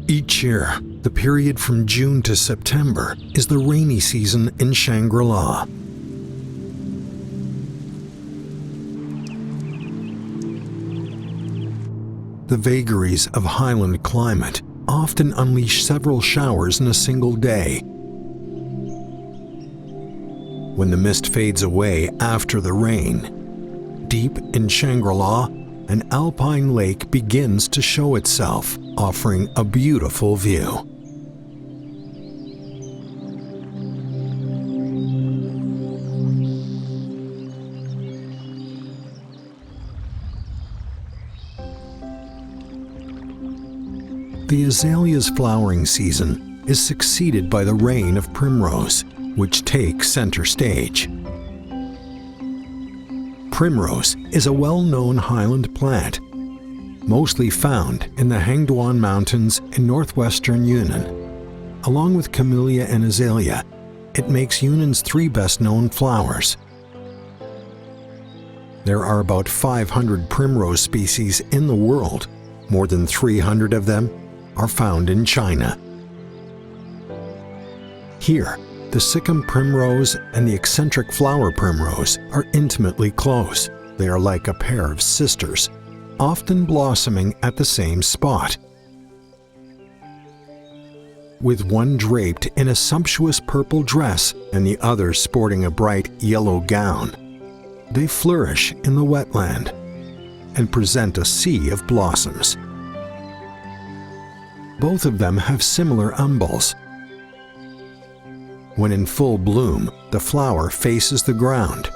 Each year, the period from June to September is the rainy season in Shangri-La. The vagaries of highland climate often unleash several showers in a single day. When the mist fades away after the rain, deep in Shangri-La, an alpine lake begins to show itself, offering a beautiful view. The azalea's flowering season is succeeded by the reign of Primrose, which takes center stage. Primrose is a well-known highland plant, mostly found in the Hangduan Mountains in northwestern Yunnan. Along with camellia and azalea, it makes Yunnan's three best-known flowers. There are about 500 primrose species in the world. More than 300 of them are found in China. Here, the Sikkim primrose and the eccentric flower primrose are intimately close. They are like a pair of sisters, often blossoming at the same spot. With one draped in a sumptuous purple dress and the other sporting a bright yellow gown, they flourish in the wetland and present a sea of blossoms. Both of them have similar umbels. When in full bloom, the flower faces the ground,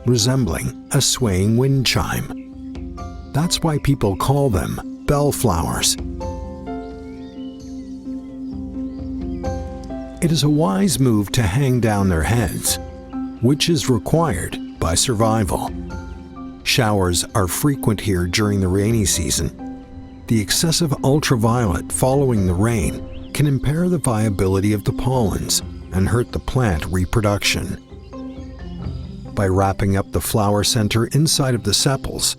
resembling a swaying wind chime. That's why people call them bellflowers. It is a wise move to hang down their heads, which is required by survival. Showers are frequent here during the rainy season. The excessive ultraviolet following the rain can impair the viability of the pollens and hurt the plant reproduction. By wrapping up the flower center inside of the sepals,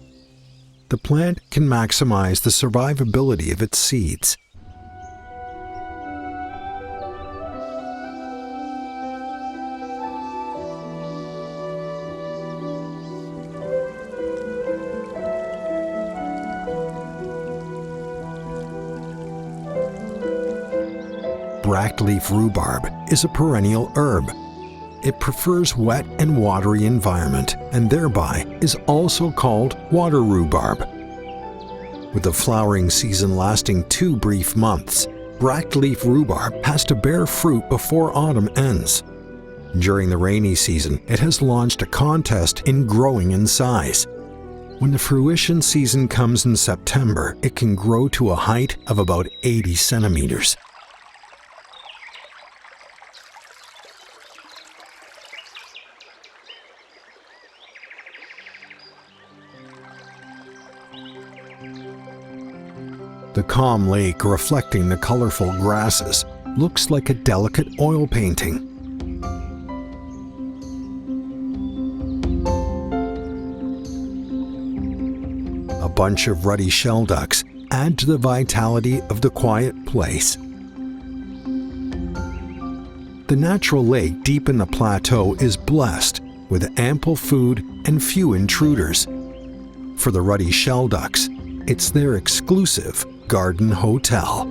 the plant can maximize the survivability of its seeds. Brackleaf rhubarb is a perennial herb. It prefers wet and watery environment and thereby is also called water rhubarb. With the flowering season lasting 2 brief months, brackleaf rhubarb has to bear fruit before autumn ends. During the rainy season, it has launched a contest in growing in size. When the fruition season comes in September, it can grow to a height of about 80 centimeters. The calm lake reflecting the colorful grasses looks like a delicate oil painting. A bunch of ruddy shelducks add to the vitality of the quiet place. The natural lake deep in the plateau is blessed with ample food and few intruders. For the ruddy shelducks, it's their exclusive garden hotel.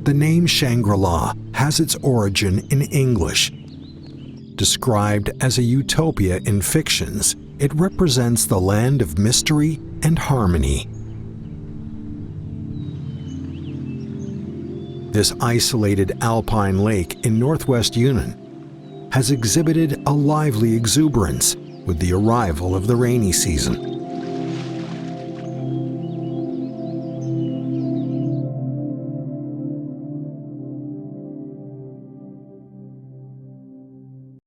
The name Shangri-La has its origin in English. Described as a utopia in fictions, it represents the land of mystery and harmony. This isolated alpine lake in northwest Yunnan has exhibited a lively exuberance with the arrival of the rainy season.